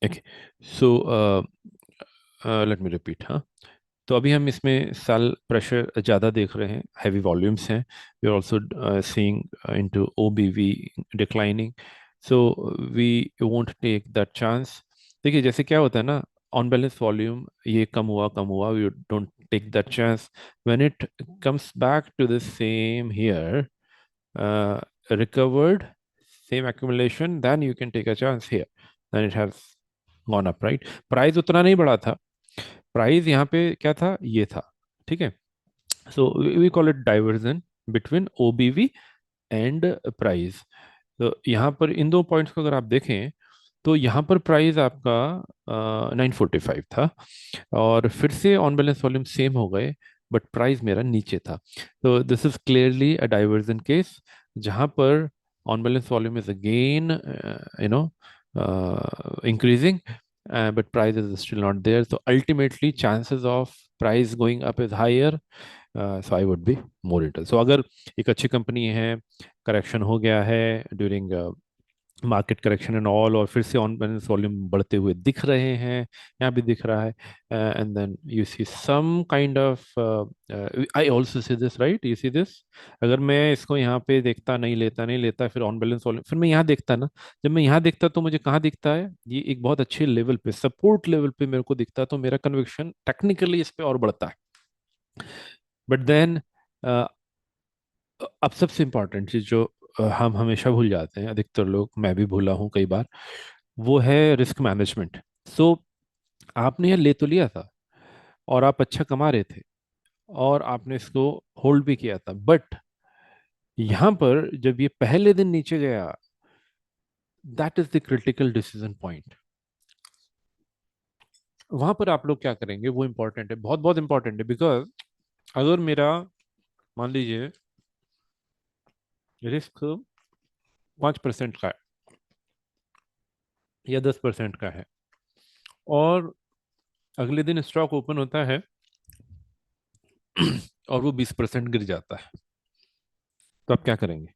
Okay, so let me repeat. हाँ, तो अभी हम इसमें सेल प्रेशर ज़्यादा देख रहे हैं, हैवी वॉल्यूम्स हैं। We are also seeing into OBV declining, so we won't take that chance. देखिए जैसे क्या होता है ना, ऑन बैलेंस वॉल्यूम ये कम हुआ, we don't take that chance. When it comes back to the same here, recovered, same accumulation, then you can take a chance here. Then it has gone up, right? Price उतना नहीं बढ़ा था, price यहाँ पे क्या था, ये था। ठीक है, so we call it divergence between OBV and price. तो यहाँ पर इन दो पॉइंट्स को अगर आप देखें, तो यहाँ पर प्राइस आपका 945 था, और फिर से ऑन बैलेंस वॉल्यूम सेम हो गए, बट प्राइस मेरा नीचे था। तो this is clearly a diversion case, जहाँ पर on balance volume is again increasing, but price is still not there. So ultimately, chances of price going up is higher. So I would be more interested. So अगर एक अच्छी company है, correction हो गया है during market correction and all, और फिर से ऑन बैलेंस वॉल्यूम बढ़ते हुए दिख रहे हैं, यहाँ भी दिख रहा है, and then you see some kind of, I also see this, right, you see this. अगर मैं इसको यहाँ पे देखता, नहीं लेता, फिर ऑन बैलेंस वॉल्यूम, फिर मैं यहाँ देखता ना, जब मैं यहाँ देखता तो मुझे कहाँ दिखता है, ये एक बहुत अच्छे लेवल पे, सपोर्ट लेवल पे मेरे को दिखता है, तो मेरा कन्विक्शन टेक्निकली इस पे और बढ़ता है। बट देन अब सबसे इम्पोर्टेंट चीज जो हम हमेशा भूल जाते हैं, अधिकतर लोग, मैं भी भूला हूँ कई बार, वो है रिस्क मैनेजमेंट। सो आपने ये ले तो लिया था, और आप अच्छा कमा रहे थे, और आपने इसको होल्ड भी किया था, बट यहाँ पर जब ये पहले दिन नीचे गया, that is the critical decision point. वहां पर आप लोग क्या करेंगे, वो इंपॉर्टेंट है, बहुत बहुत इंपॉर्टेंट है। बिकॉज अगर मेरा, मान लीजिए, रिस्क 5% का है या 10% का है, और अगले दिन स्टॉक ओपन होता है और वो 20% गिर जाता है, तो आप क्या करेंगे?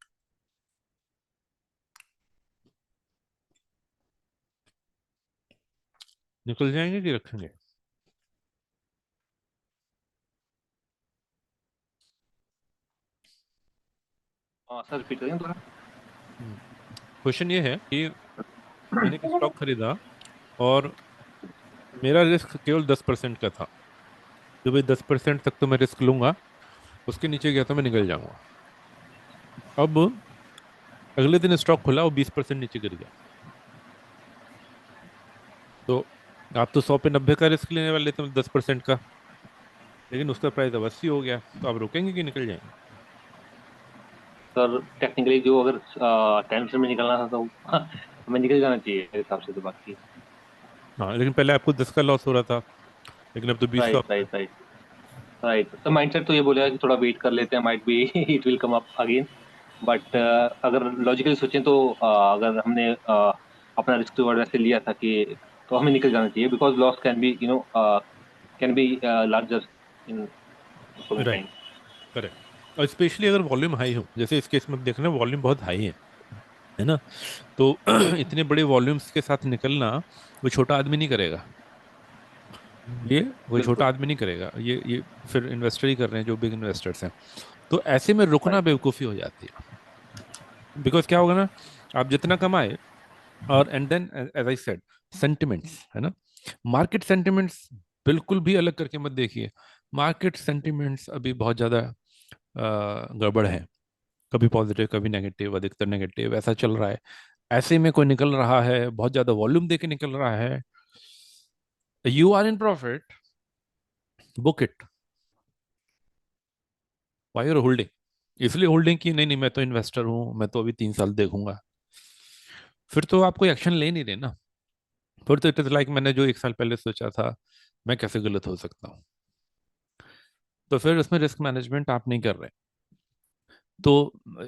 निकल जाएंगे कि रखेंगे? हाँ सर, रिपीट करें थोड़ा। क्वेश्चन ये है कि मैंने एक स्टॉक खरीदा, और मेरा रिस्क केवल 10% का था, जो भाई 10% तक तो मैं रिस्क लूंगा, उसके नीचे गया तो मैं निकल जाऊंगा। अब अगले दिन स्टॉक खुला, वो 20% नीचे गिर गया, तो आप तो 100 पे 90 का रिस्क लेने वाले थे, 10% का, लेकिन उसका प्राइस अब 80 हो गया, तो आप रुकेंगे कि निकल जाएंगे? सर टेक्निकली जो अगर 10% में निकलना था तो हमें निकल जाना चाहिए मेरे हिसाब से तो, बाकी। हाँ, लेकिन पहले आपको 10 का लॉस हो रहा था, लेकिन अब तो 20 का राइट, हो रहा राइट, राइट, राइट। तो माइंडसेट तो ये बोलेगा कि थोड़ा वेट कर लेते हैं, might be it will come up again. But अगर लॉजिकली सोचें तो अगर हमने अपना रिस्क रिवॉर्ड वैसे लिया था कि, तो हमें निकल जाना चाहिए, because loss can be can be larger in है। Coming right, time. करेक्ट। और स्पेशली अगर वॉल्यूम हाई हो, जैसे इस केस में देख रहे हैं वॉल्यूम बहुत हाई है ना, तो इतने बड़े वॉल्यूम्स के साथ निकलना वो छोटा आदमी नहीं करेगा, ये कोई छोटा बिल्कुल। आदमी नहीं करेगा, ये फिर इन्वेस्टर ही कर रहे हैं, जो बिग इन्वेस्टर्स हैं। तो ऐसे में रुकना राइट। बेवकूफ़ी हो जाती है। बिकॉज क्या होगा ना, आप जितना कमाए, और and then as I said, sentiments है ना, मार्केट सेंटिमेंट्स बिल्कुल भी अलग करके मत देखिए। मार्केट सेंटिमेंट्स अभी बहुत ज़्यादा गड़बड़ है, कभी पॉजिटिव कभी नेगेटिव, अधिकतर नेगेटिव ऐसा चल रहा है। ऐसे में कोई निकल रहा है, बहुत ज़्यादा वॉल्यूम देके निकल रहा है, you are in profit, book it. Why are holding? इसलिए होल्डिंग की, नहीं नहीं मैं तो इन्वेस्टर हूँ, मैं तो अभी 3 साल देखूंगा, फिर तो आप कोई एक्शन ले नहीं रहे ना। फिर तो इट इज लाइक, मैंने जो 1 साल पहले सोचा था, मैं कैसे गलत हो सकता हूँ? तो फिर उसमें रिस्क मैनेजमेंट आप नहीं कर रहे। तो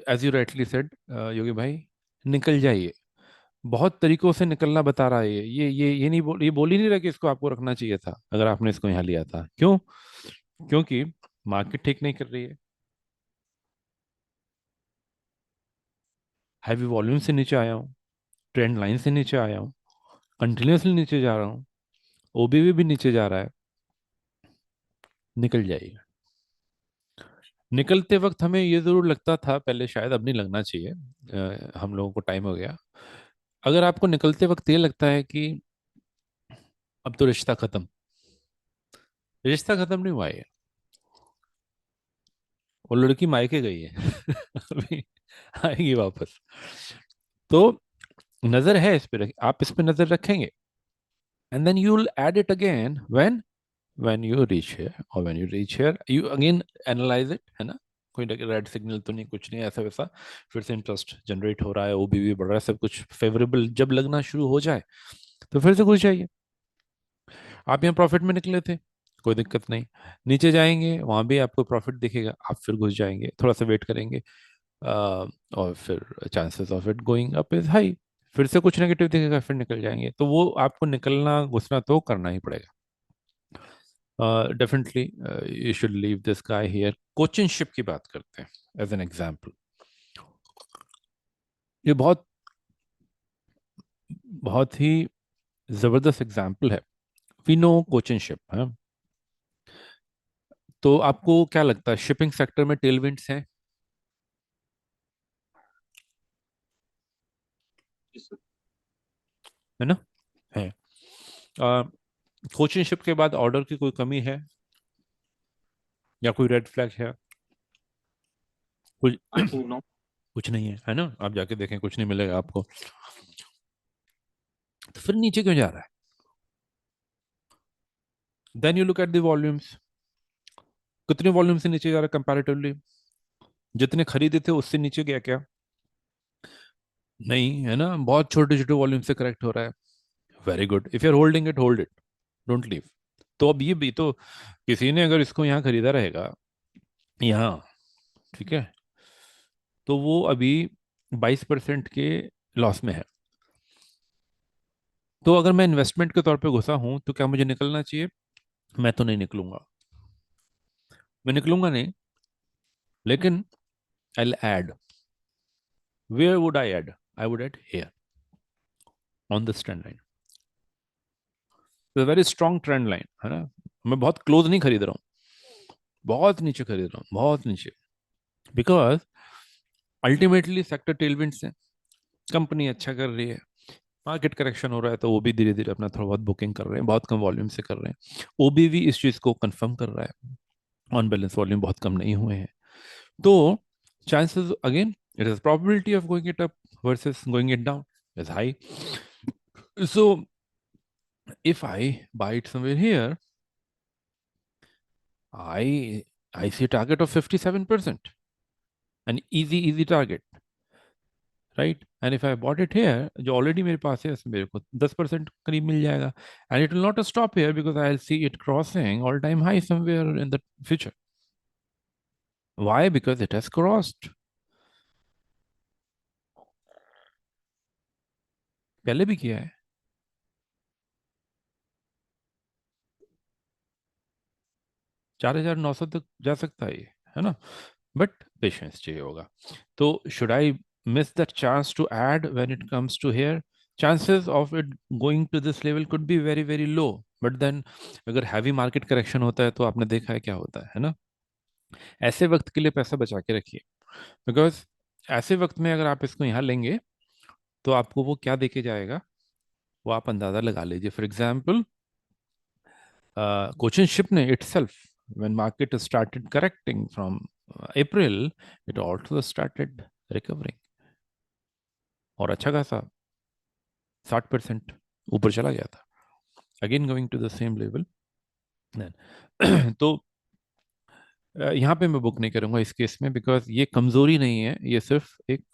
एज यू राइटली सेड योगी भाई, निकल जाइए। बहुत तरीकों से निकलना बता रहा है ये नहीं बोल, ये बोल ही नहीं रहा कि इसको आपको रखना चाहिए था अगर आपने इसको यहाँ लिया था। क्यों? क्योंकि मार्केट ठीक नहीं कर रही है, हैवी वॉल्यूम से नीचे आया हूँ, ट्रेंड लाइन से नीचे आया हूँ, कंटिन्यूसली नीचे जा रहा हूँ, ओबीवी भी नीचे जा रहा है, निकल जाएगी। निकलते वक्त हमें ये जरूर लगता था पहले, शायद अब नहीं लगना चाहिए, हम लोगों को टाइम हो गया। अगर आपको निकलते वक्त ये लगता है कि अब तो रिश्ता खत्म, रिश्ता खत्म नहीं हुआ है, वो लड़की मायके गई है अभी आएगी वापस। तो नजर है इस पे, आप इस पे नजर रखेंगे, and then you will add it again when you reach here, और when you reach here you again analyse it, है ना, कोई रेड सिग्नल तो नहीं, कुछ नहीं ऐसा वैसा, फिर से इंटरेस्ट जनरेट हो रहा है, ओबीवी बढ़ रहा है, सब कुछ फेवरेबल जब लगना शुरू हो जाए तो फिर से घुस जाइए। आप यहाँ प्रॉफिट में निकले थे, कोई दिक्कत नहीं, नीचे जाएंगे वहां भी आपको प्रॉफिट दिखेगा, आप फिर घुस जाएंगे, थोड़ा सा वेट करेंगे, और फिर chances of it going up is high, फिर से कुछ नेगेटिव दिखेगा, फिर निकल जाएंगे। तो वो आपको निकलना घुसना तो करना ही पड़ेगा। Definitely you should leave this guy here. Coaching ship की बात करते हैं एज एन एग्जाम्पल, ये बहुत बहुत ही जबरदस्त एग्जाम्पल है। वी नो कोचिंग शिप है, तो आपको क्या लगता है शिपिंग सेक्टर में टेलविंड्स हैं, है ना, है। कोचिंग शिप के बाद ऑर्डर की कोई कमी है या कोई रेड फ्लैग है? कुछ आई थिंक नो। कुछ नहीं है ना, आप जाके देखें कुछ नहीं मिलेगा आपको, तो फिर नीचे क्यों जा रहा है? Then you look at the volumes, कितने वॉल्यूम से नीचे जा रहा है कंपैरेटिवली, जितने खरीदे थे उससे नीचे गया क्या? नहीं, है ना, बहुत छोटे छोटे वॉल्यूम से करेक्ट हो रहा है। Very good, if you are holding it hold it, don't leave. तो अब ये भी तो, किसी ने अगर इसको यहाँ खरीदा रहेगा यहाँ, ठीक है, तो वो अभी 22% के लॉस में है। तो अगर मैं इन्वेस्टमेंट के तौर पे घुसा हूं तो क्या मुझे निकलना चाहिए? मैं तो नहीं निकलूंगा, मैं निकलूंगा नहीं, लेकिन I add, where would I add? I would add here on this trend line, very strong trend line, है ना। मैं बहुत क्लोज नहीं खरीद रहा हूँ, बहुत नीचे खरीद रहा हूँ, बहुत नीचे, बिकॉज अल्टीमेटली सेक्टर टेलविंड्स है, कंपनी अच्छा कर रही है, मार्केट करेक्शन हो रहा है तो वो भी धीरे धीरे अपना थोड़ा बहुत बुकिंग कर रहे हैं, बहुत कम वॉल्यूम से कर रहे हैं, ओबीवी इस चीज को कंफर्म कर रहा है, ऑन बैलेंस वॉल्यूम बहुत कम नहीं हुए हैं। तो chances again, it is probability of going it up versus going it down is high. So if I buy it somewhere here, I see a target of 57%, an easy target, right? And if I bought it here, जो already मेरे पास है, उसमें मेरे को 10% करीब मिल जाएगा, and it will not stop here because I'll see it crossing all time high somewhere in the future. Why? Because it has crossed, पहले भी किया है, 4,900 तक जा सकता है ये, है ना, बट पेशेंस चाहिए होगा। तो should I miss that chance to add when it comes to here? Chances of it going to this level could be very very low, but then अगर हैवी मार्केट करेक्शन होता है तो आपने देखा है क्या होता है ना। ऐसे वक्त के लिए पैसा बचा के रखिए, बिकॉज ऐसे वक्त में अगर आप इसको यहाँ लेंगे तो आपको वो क्या देके जाएगा वो आप अंदाजा लगा लीजिए। For example, Cochin Shipney itself, when market started correcting from April, it also started recovering, और अच्छा खासा 60% ऊपर चला गया था, again going to the same level. तो यहाँ पे मैं बुक नहीं करूंगा इस केस में, बिकॉज ये कमजोरी नहीं है, ये सिर्फ एक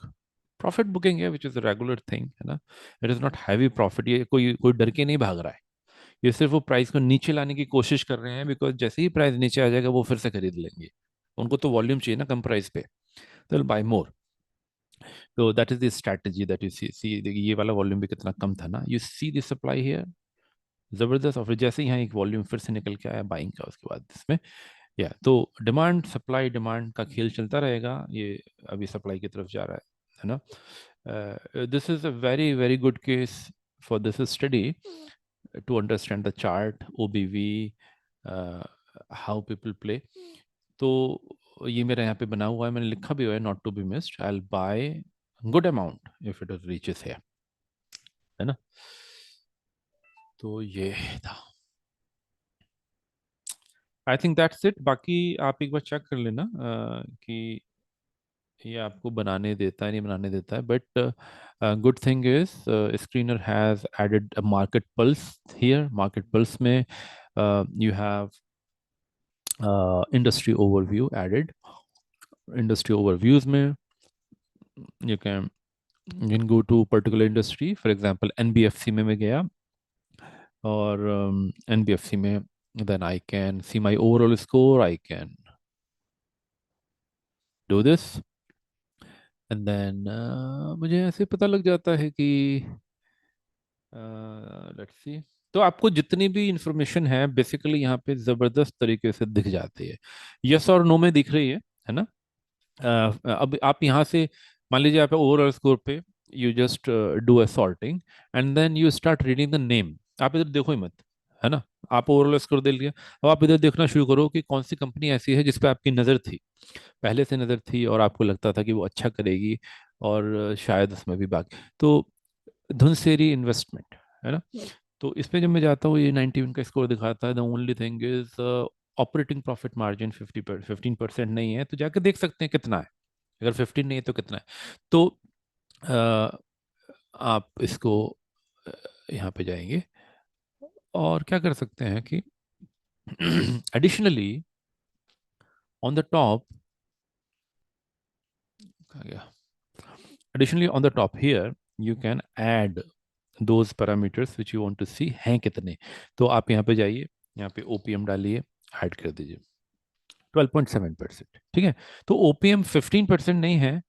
प्रॉफिट बुकिंग है which is a regular thing, है ना। It is not heavy profit, ये कोई कोई डर के नहीं भाग रहा है, ये सिर्फ वो प्राइस को नीचे लाने की कोशिश कर रहे हैं, बिकॉज जैसे ही प्राइस नीचे आ जाएगा वो फिर से खरीद लेंगे, उनको तो वॉल्यूम चाहिए ना कम प्राइस पे, तो बाय मोर। तो that is the strategy that you see ये वाला वॉल्यूम भी कितना कम था ना, you see the supply here, जबरदस्त, और फिर जैसे ही यहाँ एक वॉल्यूम फिर से निकल के आया बाइंग का, उसके बाद इसमें या तो डिमांड सप्लाई डिमांड का खेल चलता रहेगा, ये अभी सप्लाई की तरफ जा रहा है ना। This is a very very good case for this study to understand the chart, OBV, uh, how people play. तो ये मेरा यहाँ पे बना हुआ है, मैंने लिखा भी हुआ है not to be missed, I will buy good amount if it reaches है ना। तो ये था, आई थिंक दैट्स इट। बाकी आप एक बार चेक कर लेना कि ये आपको बनाने देता है नहीं बनाने देता है, but good thing is screener has added a market pulse here. Market pulse में you have industry overview added. Industry overviews में you can you can go to particular industry, for example NBFC में मैं गया, और NBFC में then I can see my overall score, I can do this, and then मुझे ऐसे पता लग जाता है कि लेट्स सी। तो आपको जितनी भी इंफॉर्मेशन है बेसिकली यहाँ पे जबरदस्त तरीके से दिख जाती है, यस और नो में दिख रही है ना। अब आप यहाँ से मान लीजिए आप ओवरऑल स्कोर पे you just do a sorting and then you start reading the name. आप इधर देखो ही मत, है ना। आप ओवरऑल स्कोर दे लिया, अब आप इधर देखना शुरू करो कि कौन सी कंपनी ऐसी है जिस पे आपकी नज़र थी, पहले से नज़र थी और आपको लगता था कि वो अच्छा करेगी, और शायद उसमें भी बाकी। तो धुनसेरी इन्वेस्टमेंट, है ना। तो इसमें जब मैं जाता हूँ ये 91 का स्कोर दिखाता है। The only thing is operating profit margin 15% नहीं है, तो जाकर देख सकते हैं कितना है। अगर 15 नहीं है तो कितना है। तो अ, आप इसको यहाँ पे जाएंगे और क्या कर सकते हैं कि एडिशनली ऑन द टॉप, कहाँ गया, additionally on the top here you can add those parameters which you want to see हैं कितने। तो आप यहाँ पे जाइए, यहाँ पे ओपीएम डालिए, ऐड कर दीजिए 12.7%, ठीक है। तो ओपीएम 15% नहीं है,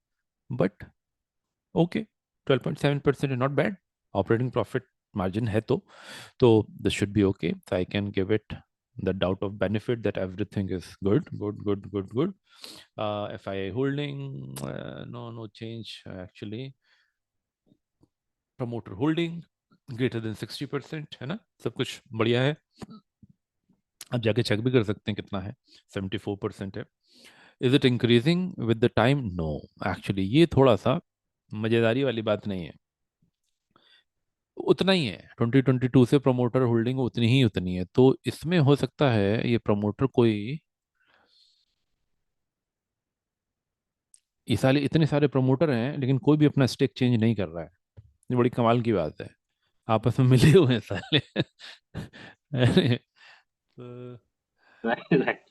but okay 12.7% is not bad. Operating profit margin है तो this should be okay. So I can give it the doubt of benefit that everything is good, good, good, good, good. FII holding, no change actually. Promoter holding greater than 60%, है ना, सब कुछ बढ़िया है। आप जाके चेक भी कर सकते हैं कितना है, 74% है। Is it increasing with the time? No, actually ये थोड़ा सा मजेदारी वाली बात नहीं है, उतना ही है। 2022 से प्रमोटर होल्डिंग उतनी है। तो इसमें हो सकता है ये प्रमोटर कोई, इस साल इतने सारे प्रमोटर हैं लेकिन कोई भी अपना स्टेक चेंज नहीं कर रहा है। ये बड़ी कमाल की बात है, आपस में मिले हुए हैं साले। अरे, तो राइट।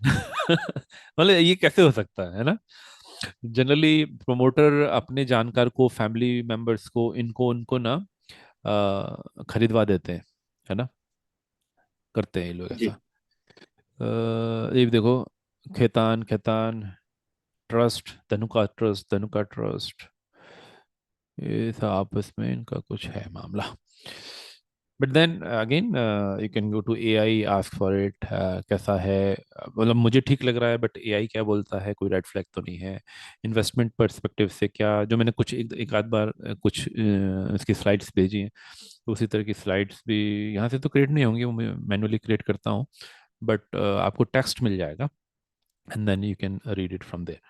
मतलब ये कैसे हो सकता है ना। जनरली प्रमोटर अपने जानकार को, फैमिली मेंबर्स को, इनको उनको ना खरीदवा देते हैं, है ना, करते हैं ये लोग ऐसा। जी। ये भी देखो, Khetan Khetan trust, Dhanuka trust, Dhanuka trust, ये सब आपस में इनका कुछ है मामला। But then again you can go to AI, ask for it, कैसा है, मतलब मुझे ठीक लग रहा है बट एआई क्या बोलता है, कोई रेड फ्लैग तो नहीं है। इन्वेस्टमेंट पर्सपेक्टिव से क्या, जो मैंने कुछ एक आध बार कुछ इसकी स्लाइड्स भेजी हैं, तो उसी तरह की स्लाइड्स भी यहाँ से तो क्रिएट नहीं होंगी, वो मैं मैनुअली क्रिएट करता हूँ, बट आपको टेक्स्ट मिल जाएगा and then you can read it from there.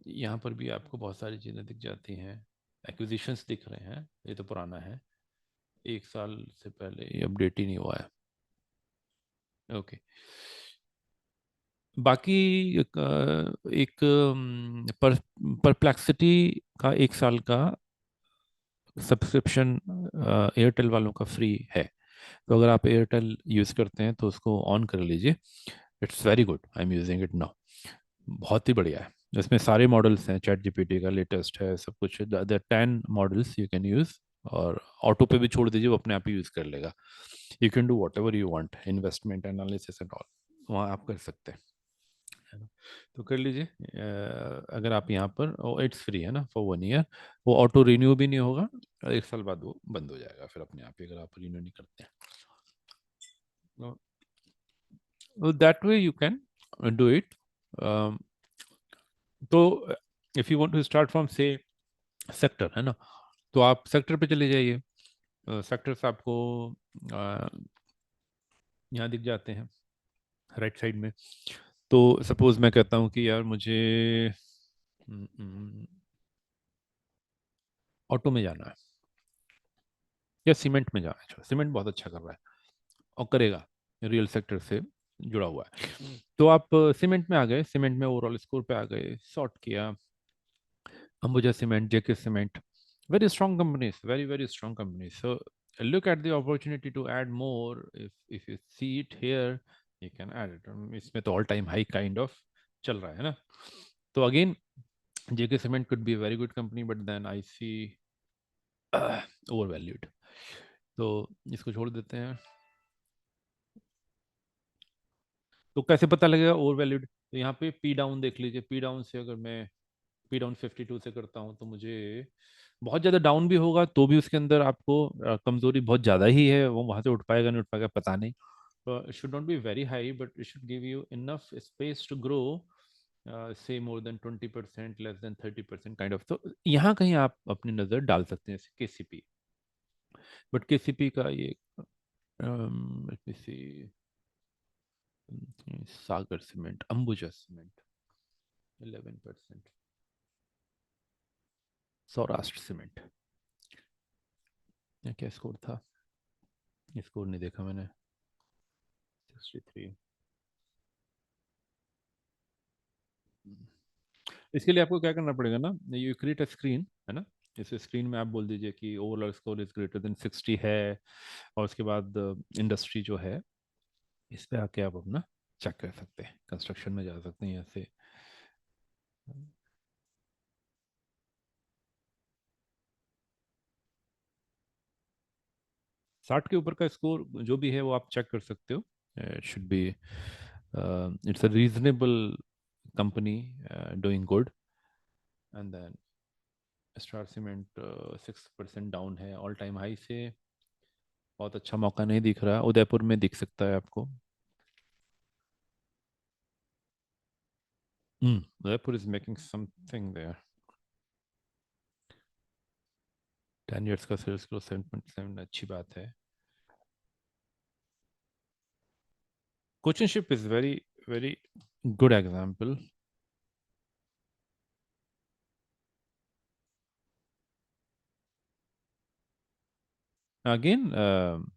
यहाँ पर भी आपको बहुत सारी चीज़ें दिख जाती हैं। एक्विजिशंस दिख रहे हैं, ये तो पुराना है, एक साल से पहले, ये अपडेट ही नहीं हुआ है। ओके, बाकी एक परप्लेक्सिटी का एक साल का सब्सक्रिप्शन एयरटेल वालों का फ्री है। तो अगर आप एयरटेल यूज़ करते हैं तो उसको ऑन कर लीजिए। It's very good, I am using it now, बहुत ही बढ़िया है। इसमें सारे मॉडल्स हैं, चैट जीपीटी का लेटेस्ट है, सब कुछ है, the 10 models you can use. और ऑटो पे भी छोड़ दीजिए, वो अपने आप ही यूज़ कर लेगा। You can do what ever you want, investment analysis and all, वहाँ आप कर सकते हैं, है ना। तो कर लीजिए। अगर आप यहाँ पर, इट्स फ्री है ना फॉर 1 ईयर, वो ऑटो रिन्यू भी नहीं होगा, 1 साल बाद वो बंद हो जाएगा फिर अपने आप ही, अगर आप रिन्यू नहीं करते हैं। That way you can do it. तो if you want to start from say sector, है ना, तो आप सेक्टर पे चले जाइए। सेक्टर्स आपको यहाँ दिख जाते हैं राइट साइड में। तो सपोज मैं कहता हूँ कि यार मुझे ऑटो में जाना है या सीमेंट में जाना है। चलो, सीमेंट बहुत अच्छा कर रहा है और करेगा, रियल सेक्टर से जुड़ा हुआ है। तो आप सीमेंट में आ गए, सीमेंट में ओवरऑल स्कोर पे आ गए, सॉर्ट किया, Ambuja cement, JK cement, very strong companies, very strong companies. So look at the opportunity to add more. If you see it here, you can add it. इसमें तो all time high kind of चल रहा है ना। तो again, JK Cement could be a very good company, but then I see overvalued. तो इसको छोड़ देते हैं। तो कैसे पता लगेगा ओवरवैल्यूड? तो यहाँ पे पी डाउन देख लीजिए। पी डाउन से अगर मैं पी डाउन 52 से करता हूँ तो मुझे बहुत ज़्यादा डाउन भी होगा तो भी उसके अंदर आपको कमजोरी बहुत ज़्यादा ही है, वो वहाँ से उठ पाएगा नहीं उठ पाएगा पता नहीं। It should not be very high but it should give you enough space to grow, say more than 20%, less than 30% kind of. तो यहाँ कहीं आप अपनी नज़र डाल सकते हैं केसीपी। बट केसीपी का ये let me see, Sagar cement, Ambuja cement 11%, Saurashtra cement, ये क्या स्कोर था? स्कोर नहीं देखा मैंने। 63। इसके लिए आपको क्या करना पड़ेगा ना, यू क्रिएट अ स्क्रीन है ना। इस स्क्रीन में आप बोल दीजिए कि overall score is greater then 60 है, और उसके बाद इंडस्ट्री जो है इस पे आके आप अपना चेक कर सकते हैं, कंस्ट्रक्शन में जा सकते हैं यहाँ से। 60 के ऊपर का स्कोर जो भी है वो आप चेक कर सकते हो। It should be, it's a reasonable company doing good. And then star cement 6% down है ऑल टाइम हाई से। बहुत अच्छा मौका नहीं दिख रहा, उदयपुर में दिख सकता है आपको। Udaipur is making something there. 10 years का सेल्स ग्रोथ 7.7, अच्छी बात है। Cochin ship is very very good example. Again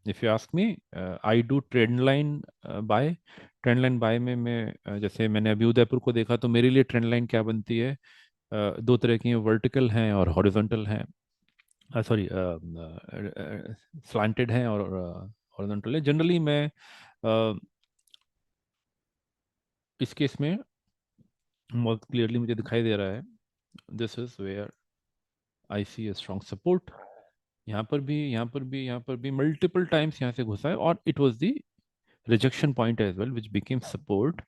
if you ask me, I do trend line buy. Trend line buy में मैं जैसे मैंने अभी उदयपुर को देखा तो मेरे लिए ट्रेंड लाइन क्या बनती है, दो तरह की, वर्टिकल हैं और हॉरिजॉन्टल हैं, सॉरी स्लांटेड हैं और हॉरिजॉन्टल है। जनरली मैं इस केस में बहुत क्लियरली मुझे दिखाई दे रहा है, this is where I see a strong support. यहाँ पर भी, यहाँ पर भी, यहाँ पर भी मल्टीपल टाइम्स यहाँ से घुसा है, और it was the rejection point as well, which became support,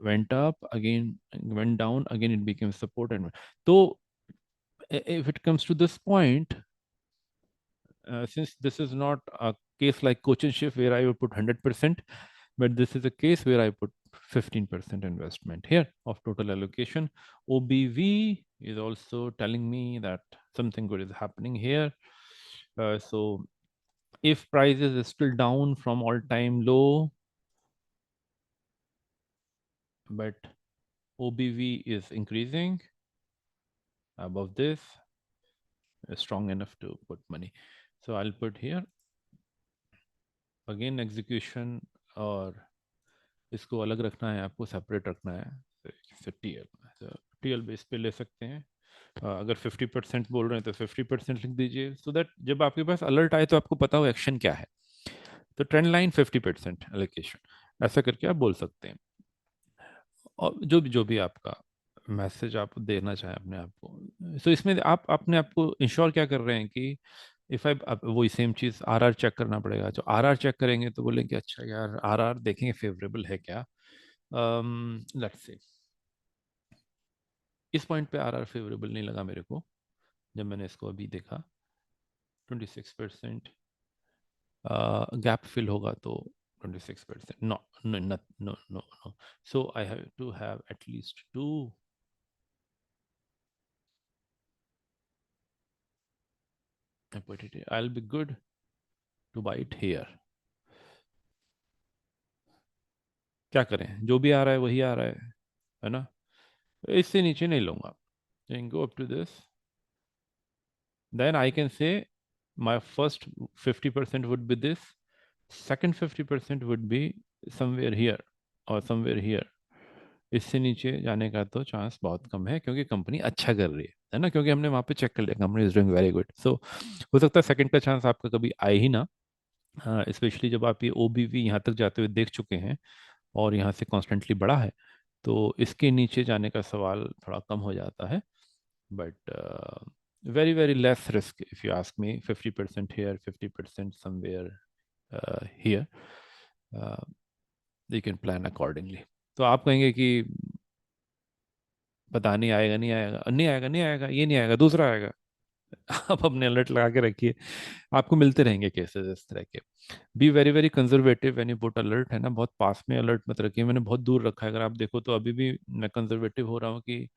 went up again, went down again, it became support. And so if it comes to this point, since this is not a case like Cochin Shift where I would put 100%, but this is a case where I put 15% investment here of total allocation. OBV is also telling me that something good is happening here. So if prices is still down from all time low, but OBV is increasing above this, strong enough to put money. So I'll put here again execution, और इसको अलग रखना है, आपको separate रखना है। तो TL, तो टीएल बेस पे ले सकते हैं। अगर 50% बोल रहे हैं तो 50% लिख दीजिए, सो दैट जब आपके पास अलर्ट आए तो आपको पता हो एक्शन क्या है। तो ट्रेंड लाइन 50% एलोकेशन, ऐसा करके आप बोल सकते हैं। और जो भी आपका मैसेज आप देना चाहें अपने आप को, सो इसमें आप अपने आप को इंश्योर क्या कर रहे हैं कि इफ आई, अब वही सेम चीज आरआर चेक करना पड़ेगा। जो आरआर चेक करेंगे तो बोलेंगे अच्छा यार आरआर देखेंगे फेवरेबल है क्या। लेट्स से इस पॉइंट पे आरआर फेवरेबल नहीं लगा मेरे को, जब मैंने इसको अभी देखा 26% गैप फिल होगा तो 26%, no no no no no. So I have to have at least two, I put it here. I'll be good to buy it here. क्या करें, जो भी आ रहा है वही आ रहा है ना? इससे नीचे नहीं लूंगा. Then go up to this. Then I can say my first 50% would be this. Second 50% would be somewhere here or somewhere here. इससे नीचे जाने का तो चांस बहुत कम है क्योंकि कंपनी अच्छा कर रही है ना, क्योंकि हमने वहां पे चेक कर लिया company is doing very good. So हो सकता है सेकंड का चांस आपका कभी आए ही ना, स्पेशली जब आप ये ओबीवी यहाँ तक जाते हुए देख चुके हैं और यहाँ से कॉन्स्टेंटली बढ़ा है, तो इसके नीचे जाने का सवाल थोड़ा कम हो जाता है. But very very less risk if you ask me. 50% here, 50% somewhere here. uh, you can plan accordingly. तो आप कहेंगे कि पता नहीं आएगा नहीं आएगा नहीं आएगा नहीं आएगा ये नहीं आएगा दूसरा आएगा. आप अपने अलर्ट लगा के रखिए, आपको मिलते रहेंगे केसेस इस तरह के. B very very conservative when you put alert, है ना, बहुत पास में अलर्ट मत रखिए. मैंने बहुत दूर रखा है, अगर आप देखो तो अभी भी मैं कंजर्वेटिव हो रहा हूँ कि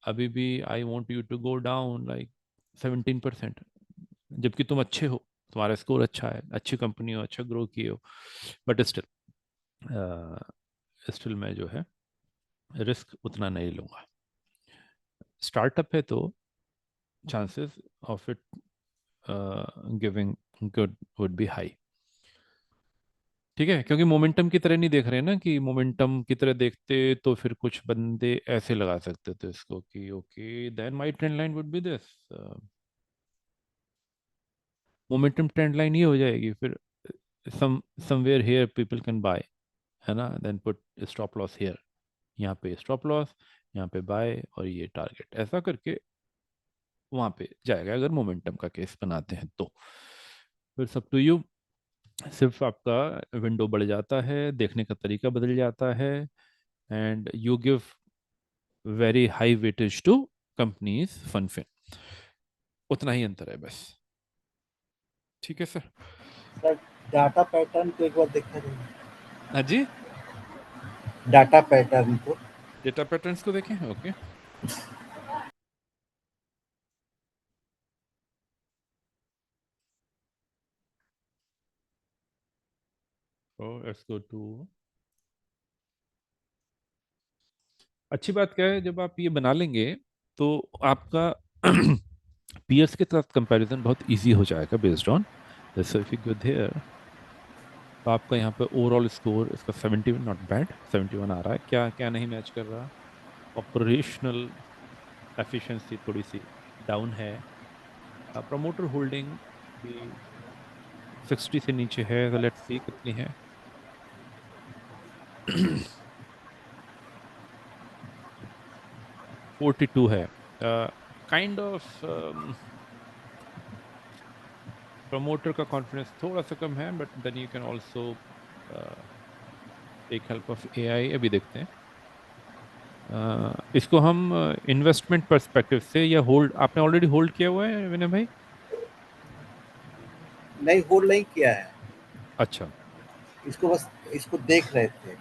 अभी भी I want you to go down like 17%, जबकि तुम अच्छे हो, तुम्हारा स्कोर अच्छा है, अच्छी कंपनी हो, अच्छा ग्रो किए हो, बट स्टिल मैं जो है रिस्क उतना नहीं लूंगा. स्टार्टअप है तो chances of it giving good would be high. ठीक है, क्योंकि मोमेंटम की तरह नहीं देख रहे हैं ना, कि मोमेंटम की तरह देखते तो फिर कुछ बंदे ऐसे लगा सकते थे इसको कि okay then my trend line would be this. Momentum trend line ये हो जाएगी फिर somewhere here people can buy, है ना, then put stop loss here, यहाँ पे स्टॉप लॉस, यहाँ पे बाय और ये टारगेट, ऐसा करके वहां पे जाएगा अगर मोमेंटम का केस बनाते हैं तो. फिर सब टू यू, सिर्फ आपका विंडो बढ़ जाता है, देखने का तरीका बदल जाता है, and you give very high weightage to companies फनफिन. उतना ही अंतर है बस. ठीक है सर. सर डाटा पैटर्न को एक बार देखा जाए. हाँ जी, डाटा पैटर्न को डेटा पैटर्न्स को देखें. ओके, तो लेट्स गो टू. अच्छी बात क्या है, जब आप ये बना लेंगे तो आपका पीएस के साथ कंपैरिजन बहुत इजी हो जाएगा based on this. If you go there तो आपका यहाँ पे ओवरऑल स्कोर इसका 71, नॉट बैड. 71 आ रहा है. क्या क्या नहीं मैच कर रहा? ऑपरेशनल एफिशिएंसी थोड़ी सी डाउन है. प्रमोटर होल्डिंग भी 60 से नीचे है, तो लेट्स सी कितनी है. 42 है. काइंड ऑफ प्रमोटर का कॉन्फिडेंस थोड़ा सा कम है, but then you can also take help of AI. अभी देखते हैं. इसको हम इन्वेस्टमेंट पर्सपेक्टिव से, या होल्ड, आपने ऑलरेडी होल्ड किया हुआ है विनय भाई? नहीं होल्ड नहीं किया है, अच्छा, इसको बस इसको देख रहे थे.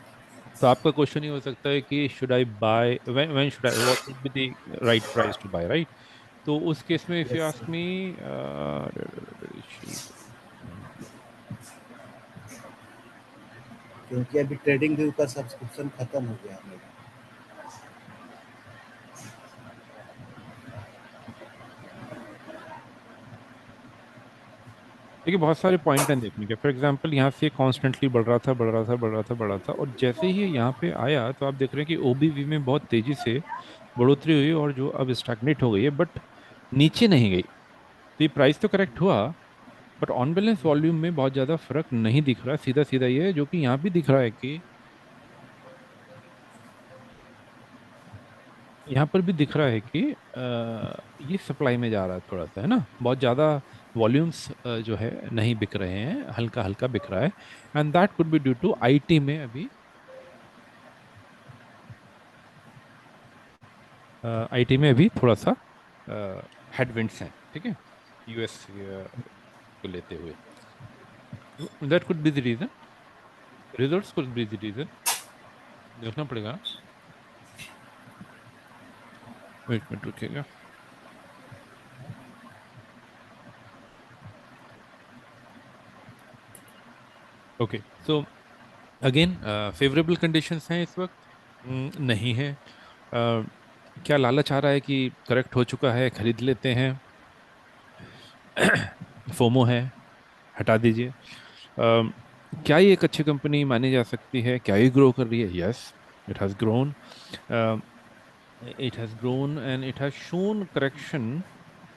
तो आपका क्वेश्चन ये हो सकता है कि should I buy, when should I, what would be the right price to buy, right? तो उस केस में if you yes ask me, क्योंकि अभी ट्रेडिंग व्यू का सब्सक्रिप्शन खत्म हो गया मेरा. देखिए बहुत सारे पॉइंट हैं देखने के. फॉर एग्जांपल यहाँ से कॉन्स्टेंटली बढ़ रहा था बढ़ रहा था बढ़ रहा था बढ़ रहा था, और जैसे ही यहाँ पे आया तो आप देख रहे हैं कि ओबीवी में बहुत तेजी से बढ़ोतरी हुई और जो अब स्टैग्नेट हो गई है, बट नीचे नहीं गई. तो ये प्राइस तो करेक्ट हुआ, बट ऑन बैलेंस वॉल्यूम में बहुत ज़्यादा फर्क नहीं दिख रहा. सीधा सीधा ये है जो कि यहाँ भी दिख रहा है कि यहाँ पर भी दिख रहा है कि ये सप्लाई में जा रहा है थोड़ा सा, है ना, बहुत ज़्यादा वॉल्यूम्स जो है नहीं बिक रहे हैं, हल्का हल्का बिक रहा है. And that could be due to IT में अभी आईटी में अभी थोड़ा सा हेडविंड्स हैं. ठीक है, यूएस को लेते हुए, that could be the reason. Results could be the reason. देखना पड़ेगा. एक मिनट रुकिएगा. Okay, so again favourable conditions हैं इस वक्त? नहीं है। क्या लालच आ रहा है कि करेक्ट हो चुका है, खरीद लेते हैं? फोमो है, हटा दीजिए। क्या ये एक अच्छी कंपनी मानी जा सकती है? क्या ये ग्रो कर रही है? Yes, it has grown. It has grown and it has shown correction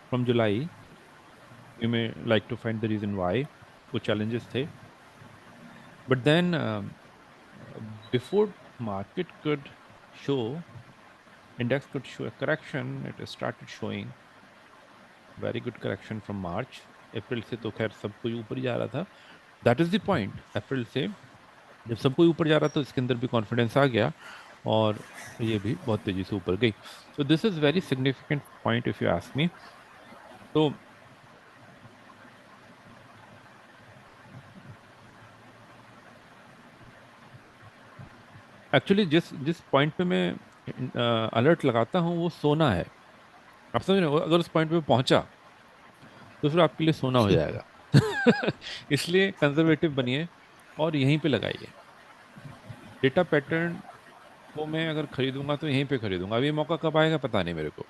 from July. You may like to find the reason why. कुछ चैलेंजेस थे, but then before market could show, index could show a correction, it started showing very good correction from March. अप्रैल से तो खैर सब कोई ऊपर ही जा रहा था। दैट इज द पॉइंट, अप्रैल से जब सब कोई ऊपर जा रहा था इसके अंदर भी कॉन्फिडेंस आ गया और ये भी बहुत तेजी से ऊपर गई। So this is very significant point if you ask मी। तो एक्चुअली जिस जिस पॉइंट पे मैं अलर्ट लगाता हूँ वो सोना है। आप समझ रहे हो? अगर उस पॉइंट पे पहुंचा तो फिर आपके लिए सोना हो जाएगा। इसलिए कंजर्वेटिव बनिए और यहीं पे लगाइए। डेटा पैटर्न को मैं अगर खरीदूंगा तो यहीं पे खरीदूंगा। अब ये मौका कब आएगा पता नहीं मेरे को,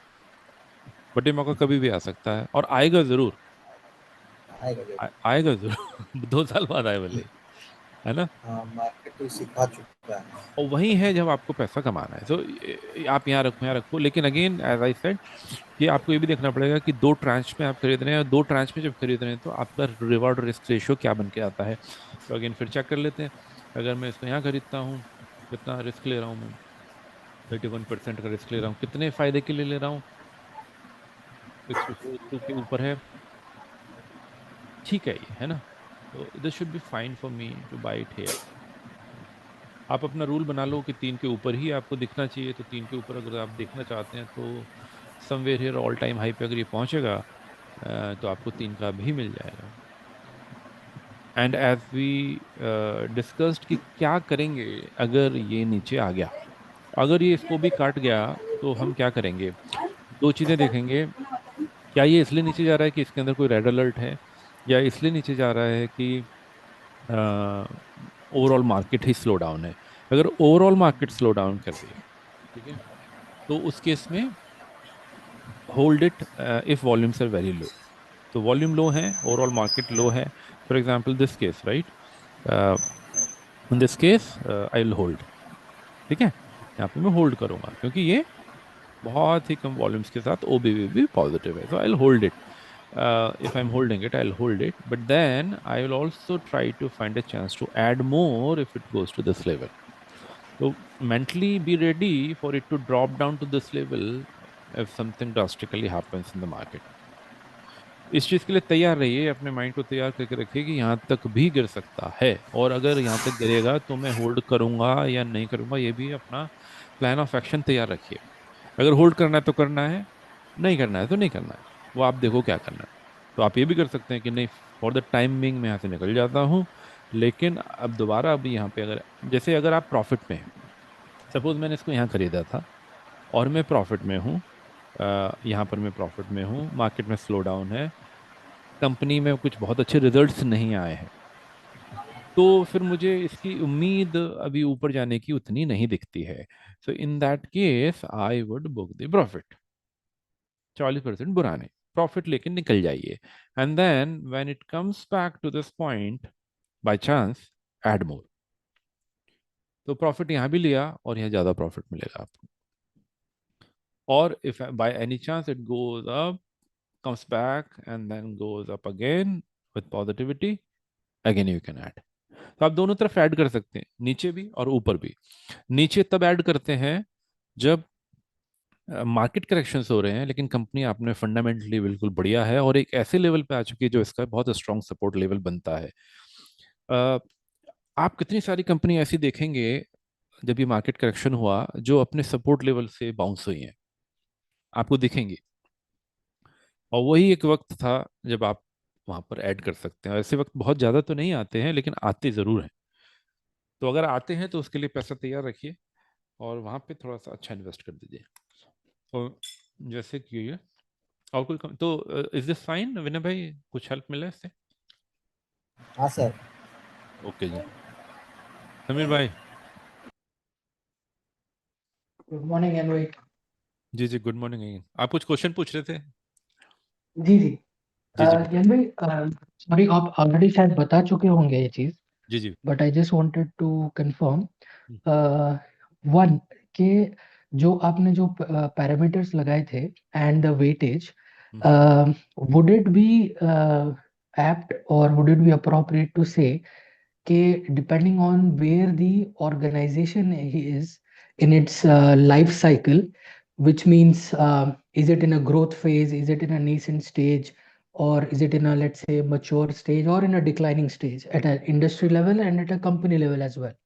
बट ये मौका कभी भी आ सकता है और आएगा जरूर। आएगा जरूर। आएगा जरूर। 2 साल बाद आए भले, है ना? हाँ, मार्केट तो सिखा चुका है। और वही है जब आपको पैसा कमाना है। आप यहाँ रखो, लेकिन अगेन एज आई सेड कि आपको ये भी देखना पड़ेगा कि 2 ट्रांच में आप खरीद रहे हैं, और 2 ट्रांच में जब खरीद रहे हैं तो आपका रिवॉर्ड रिस्क रेशियो क्या बन के आता है। तो अगेन फिर चेक कर लेते हैं। अगर मैं इसको यहाँ खरीदता हूँ, कितना रिस्क ले रहा हूँ मैं? 31% का रिस्क ले रहा हूँ। कितने फायदे के लिए ले रहा हूँ? 642 के ऊपर है। ठीक है ये, है ना? तो this should be fine for me two by it here. आप अपना रूल बना लो कि 3 के ऊपर ही आपको दिखना चाहिए, तो 3 के ऊपर अगर आप देखना चाहते हैं तो somewhere here all time high पे अगर ये पहुंचेगा तो आपको 3 का भी मिल जाएगा। एंड एज वी डिस्कस्ड कि क्या करेंगे अगर ये नीचे आ गया, अगर ये इसको भी काट गया तो हम क्या करेंगे? 2 चीजें देखेंगे। क्या ये इसलिए नीचे जा रहा है कि इसके अंदर कोई रेड अलर्ट है, या इसलिए नीचे जा रहा है कि ओवरऑल मार्केट ही स्लो डाउन है? अगर ओवरऑल मार्केट स्लो डाउन कर रही है, ठीक है, तो उस केस में hold it if volumes are very low. तो वॉल्यूम लो है, ओवरऑल मार्केट लो है, for example this case, right? In this case I will hold. ठीक है, यहाँ पे मैं होल्ड करूंगा क्योंकि ये बहुत ही कम वॉल्यूम्स के साथ ओबीवी भी पॉजिटिव है, so I'll hold it. If I'm holding it, I'll hold it, but then I will also try to find a chance to add more if it goes to this level. So mentally be ready for it to drop down to this level if something drastically happens in the market. इस चीज के लिए तैयार रहिए, अपने mind को तैयार करके रखिए कि यहाँ तक भी गिर सकता है, और अगर यहाँ तक गिरेगा तो मैं होल्ड करूंगा या नहीं करूंगा, ये भी अपना प्लान ऑफ एक्शन तैयार रखिए। अगर होल्ड करना है तो करना है, नहीं करना है तो नहीं करना है, वो आप देखो क्या करना है। तो आप ये भी कर सकते हैं कि नहीं, फॉर द टाइमिंग मैं यहाँ से निकल जाता हूँ, लेकिन अब दोबारा अभी यहाँ पे अगर, जैसे अगर आप प्रॉफिट में हैं, सपोज मैंने इसको यहाँ खरीदा था और मैं प्रॉफिट में हूँ, यहाँ पर मैं प्रॉफिट में हूँ, मार्केट में स्लो डाउन है, कंपनी में कुछ बहुत अच्छे रिजल्ट्स नहीं आए हैं, तो फिर मुझे इसकी उम्मीद अभी ऊपर जाने की उतनी नहीं दिखती है। So in that case I would book the profit. 40% बुराने प्रॉफिट लेके निकल जाइए, and then when it comes back to this point by chance add more. तो प्रॉफिट यहाँ भी लिया और यहाँ ज्यादा प्रॉफिट मिलेगा आपको। और if by any chance it goes up, comes back and then goes up again with positivity, again you can add. तो आप दोनों तरफ ऐड कर सकते हैं, नीचे भी और ऊपर भी। नीचे तब ऐड करते हैं जब मार्केट करेक्शंस हो रहे हैं, लेकिन कंपनी आपने फंडामेंटली बिल्कुल बढ़िया है और एक ऐसे लेवल पे आ चुकी है जो इसका बहुत स्ट्रॉन्ग सपोर्ट लेवल बनता है। अ, आप कितनी सारी कंपनी ऐसी देखेंगे जब ये मार्केट करेक्शन हुआ जो अपने सपोर्ट लेवल से बाउंस हुई हैं, आपको दिखेंगी। और वही एक वक्त था जब आप वहां पर ऐड कर सकते हैं। ऐसे वक्त बहुत ज्यादा तो नहीं आते हैं, लेकिन आते जरूर हैं। तो अगर आते हैं तो उसके लिए पैसा तैयार रखिए और वहां पे थोड़ा सा अच्छा इन्वेस्ट कर दीजिए। तो जैसे कि ये और कोई तो इज दिस फाइन विनय भाई? कुछ हेल्प मिला इससे? हाँ सर। ओके जी। समीर भाई। Good morning NV. जी जी, गुड मॉर्निंग। आप कुछ क्वेश्चन पूछ रहे थे? जी जी। जी जी एनवी, सॉरी, आप ऑलरेडी शायद बता चुके होंगे ये चीज, जी जी। But I just wanted to confirm hmm, one के जो आपने जो पैरामीटर्स लगाए थे and the weightage, hmm, would it be apt और would it be appropriate to say depending on where the organization is in its life cycle, which means is it in a growth phase, is it in a nascent stage, or is it in a, let's say, mature stage, or in a declining stage at an industry level and at a company level as well.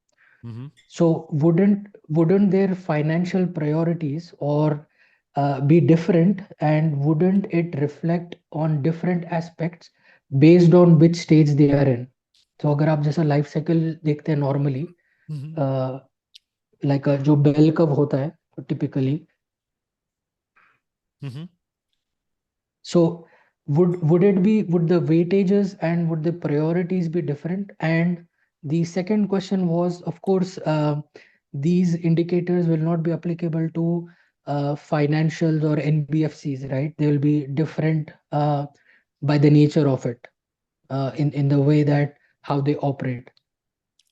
Hmm, So wouldn't their financial priorities or be different, and wouldn't it reflect on different aspects based on which stage they are in? तो अगर आप जैसा life cycle देखते हैं normally, हम्म, like जो bell curve होता है typically, hmm, so would the weightages and would the priorities be different? And the second question was, of course, these indicators will not be applicable to financials or NBFCs, right? They will be different by the nature of it, in the way that how they operate.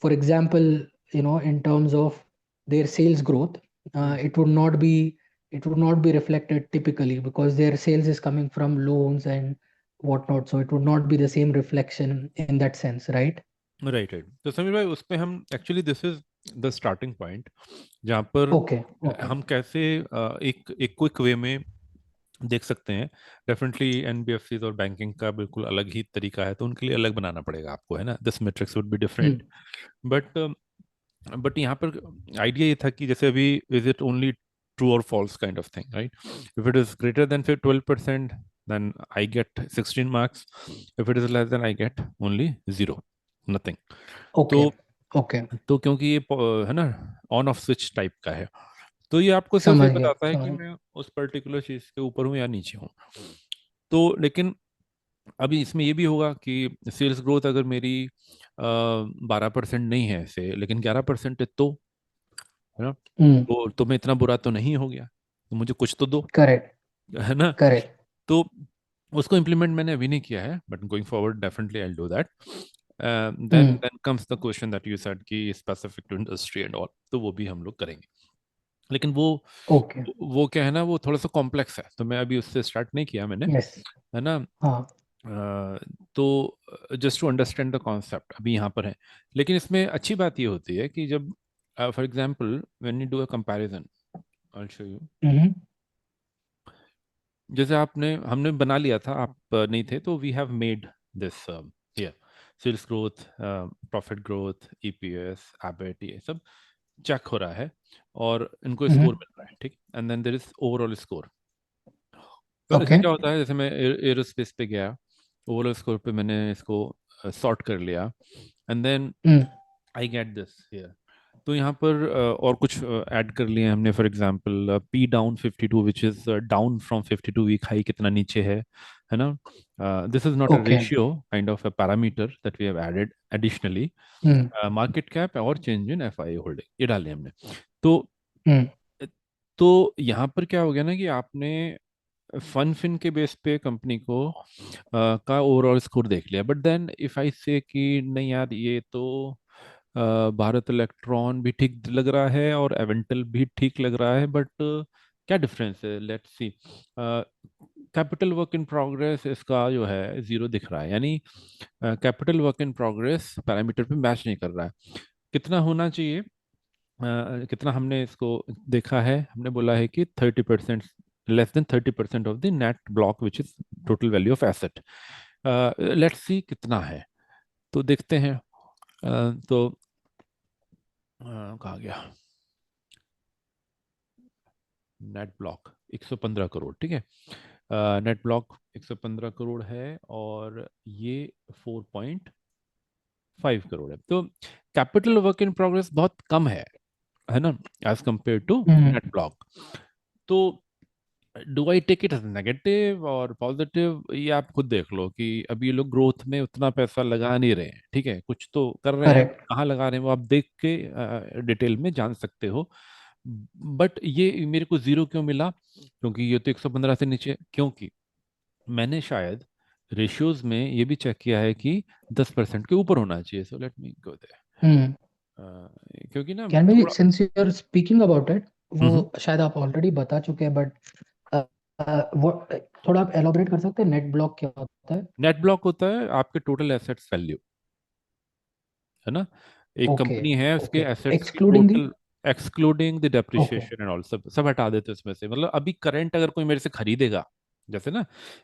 For example, in terms of their sales growth, hmm. it would not be reflected typically because their sales is coming from loans and whatnot, so it would not be the same reflection in that sense, right? Right right. तो समीर भाई, उस पे हम actually this is the starting point जहाँ पर Okay, okay. हम कैसे एक एक क्विक वे में देख सकते हैं। डेफिनेटली एनबीएफसीज और बैंकिंग का बिल्कुल अलग ही तरीका है, तो उनके लिए अलग बनाना पड़ेगा आपको, है ना। This metrics would be Hmm. Different. But but यहाँ पर आइडिया ये था कि जैसे अभी इज इट ओनली ट्रू और false kind of thing, right? If it is greater then फिर 12%, then I get 16 marks. If it is less than, I get only 0, nothing. तो Okay, okay. तो क्योंकि ये है ना, ऑन ऑफ स्विच टाइप का है, तो ये आपको सिर्फ ये समझ गया, बताता है कि समझ। मैं उस पर्टिकुलर चीज के ऊपर हूँ या नीचे हूँ। तो लेकिन अभी इसमें ये भी होगा कि सेल्स ग्रोथ अगर मेरी 12% नहीं है से, लेकिन 11% है, तो है ना, हम्म। तो मैं इतना बुरा तो नहीं हो गया, तो मुझे कुछ तो दो, करेक्ट, है ना। करेक्ट। तो उसको इम्प्लीमेंट मैंने अभी नहीं किया है, but going forward definitely I will do that. Then hmm. Then comes the question that you said कि specific to industry and all, तो वो भी हम लोग करेंगे। लेकिन ओके। वो क्या है ना, वो थोड़ा सा कॉम्प्लेक्स है, तो मैं अभी उससे स्टार्ट नहीं किया मैंने, यस। है ना। हाँ। तो just to understand the concept अभी यहाँ पर है। लेकिन इसमें अच्छी बात ये होती है कि जब for example when you do a comparison, I will show you. Hmm. जैसे आपने हमने बना लिया था, आप नहीं थे, तो we have made this here sales growth, profit growth, EPS, EBIT, ये सब चेक हो रहा है और इनको स्कोर हम्म। मिल रहा है, ठीक। And then there is overall score. तो इसमें ओके। क्या होता है, जैसे मैं एरोस्पेस पे गया, ओवरऑल स्कोर पे मैंने इसको सॉर्ट कर लिया, and then hmm. I get this here. तो यहाँ पर और कुछ ऐड कर लिए हमने, for example P down 52, which is down from 52 week high, कितना नीचे है ना। This is not a okay. Ratio, kind of a parameter that we have added additionally. Hmm. Market cap और चेंज इन एफआई होल्डिंग, ये डाले हमने। तो हम्म। तो यहाँ पर क्या हो गया ना कि आपने फन फिन के बेस पे कंपनी को का ओवरऑल स्कोर देख लिया, बट देन इफ आई से कि नहीं यार, ये तो भारत इलेक्ट्रॉन भी ठीक लग रहा है और एवेंटल भी ठीक लग रहा है, बट क्या डिफरेंस है, let's see. Capital work in progress इसका जो है 0 दिख रहा है, यानी capital work in progress parameter पे मैच नहीं कर रहा है। कितना होना चाहिए, कितना हमने इसको देखा है, हमने बोला है कि 30%, less than 30% of the net block which is total value of asset. Let's see कितना है, तो देखते हैं। तो कहाँ गया नेट ब्लॉक, 115 करोड़, ठीक है। नेट ब्लॉक 115 करोड़ है और ये 4.5 करोड़ है, तो कैपिटल वर्क इन प्रोग्रेस बहुत कम है ना, as compare to hmm. Net block. तो do I take it as negative और पॉजिटिव, ये आप खुद देख लो कि अभी ये लोग ग्रोथ में उतना पैसा लगा नहीं रहे हैं, ठीक है, कुछ तो कर रहे हैं, करेक्ट। कहाँ लगा रहे हैं वो आप देख के डिटेल में जान सकते हो। बट ये मेरे को जीरो क्यों मिला? क्योंकि ये तो 115 से नीचे, क्योंकि मैंने शायद रेशियोज में ये भी चेक किया है कि 10% के ऊपर होना चाहिए। So let me go hmm. There, क्योंकि ना कैन बी, थोड़ा। Since you are speaking about it, वो हम्म। शायद आप ऑलरेडी बता चुके हैं, बट वो थोड़ा आप एलोबरेट कर सकते हैं, नेट ब्लॉक क्या होता है? नेट ब्लॉक होता है आपके टोटल एसेट्स वैल्यू, है ना। एक ओके। कंपनी है, उसके ओके, एसेट्स की excluding the. Total, excluding the okay. Depreciation and all, सब सब हटा देते हैं उसमें से। मतलब अभी करंट अगर कोई मेरे से खरीदेगा, जैसे ना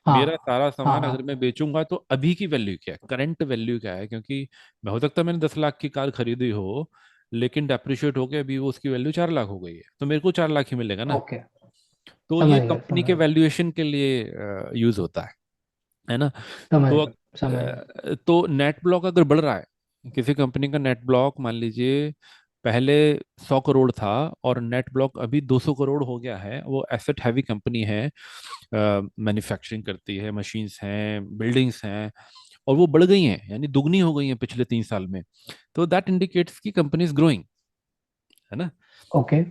मेरा हाँ सारा हाँ सामान हाँ। अगर मैं बेचूंगा तो अभी की वैल्यू क्या है, करंट वैल्यू क्या है, क्योंकि मैं हो सकता है मैंने 10 लाख की कार खरीदी हो, लेकिन डेप्रिशिएट हो के अभी वो उसकी वैल्यू 4 लाख हो गई है, तो मेरे को 4 लाख ही मिलेगा ना। ओके, तो ये समझ गया कंपनी समझ के गया वैल्यूएशन के लिए यूज होता है ना। समझ तो गया समझ गया। तो नेट ब्लॉक अगर बढ़ रहा है, किसी कंपनी का नेट ब्लॉक मान लीजिए पहले 100 करोड़ था और नेट ब्लॉक अभी 200 करोड़ हो गया है, वो एसेट हैवी कंपनी है, मैन्युफैक्चरिंग करती है, मशीन्स हैं, बिल्डिंग्स हैं, और वो बढ़ गई हैं, यानी दुगनी हो गई हैं पिछले 3 साल में, तो दैट इंडिकेट्स की कंपनी इज ग्रोइंग, है ना। Okay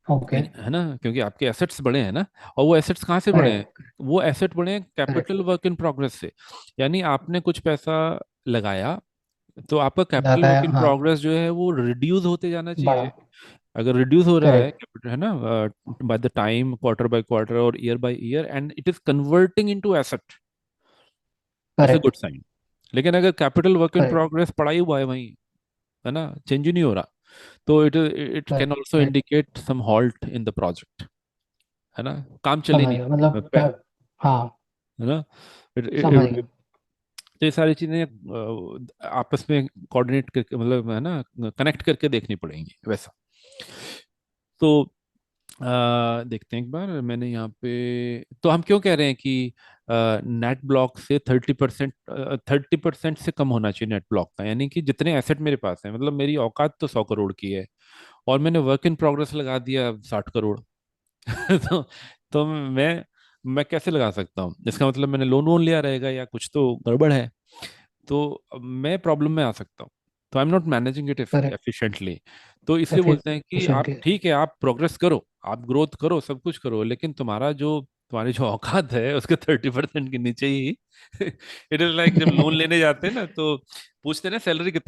okay. है ना, क्योंकि आपके एसेट्स बढ़े हैं ना। और वो एसेट्स कहाँ से बढ़े हैं? करेक्ट वो एसेट बढ़े हैं correct. Capital work in progress से। यानी आपने कुछ पैसा लगाया, तो आपका कैपिटल लगाया, वर्क इन हाँ। प्रोग्रेस जो है वो रिड्यूस होते जाना बड़ा। चाहिए। अगर रिड्यूस हो रहा है करेक्ट कैपिटल, है ना, by the time, quarter by quarter और year by year, and it is converting into asset, it's a correct good sign. लेकिन अगर capital work in correct progress पड़ा ही हुआ है वहीं, है ना, चेंज ही नहीं हो रहा, तो it can also correct. Indicate some halt in the project, है ना, काम चले समझ नहीं, गया, मतलब हाँ, है ना। समझ गया। तो ये सारी चीजें आपस में कोऑर्डिनेट करके, मतलब है ना, कनेक्ट करके देखनी पड़ेंगी वैसा। तो देखते हैं एक बार, मैंने यहाँ पे, तो हम क्यों कह रहे हैं कि नेट ब्लॉक से 30%, 30% से कम होना चाहिए नेट ब्लॉक का, यानी कि जितने एसेट मेरे पास है, मतलब मेरी औकात तो 100 करोड़ की है और मैंने वर्क इन प्रोग्रेस लगा दिया 60 करोड़। तो मैं कैसे लगा सकता हूँ? इसका मतलब मैंने लोन वोन लिया रहेगा या कुछ तो गड़बड़ है, तो मैं प्रॉब्लम में आ सकता हूँ। तो I am not managing it correct. Efficiently. तो इसलिए बोलते हैं कि आप एफिशिएंटली। ठीक है, आप प्रोग्रेस करो, आप ग्रोथ करो, सब कुछ करो, लेकिन तुम्हारी जो औकात है उसके 30% के नीचे ही। इट इज लाइक जब लोन लेने जाते हैं ना, तो पूछते हैं ना सैलरी कितनी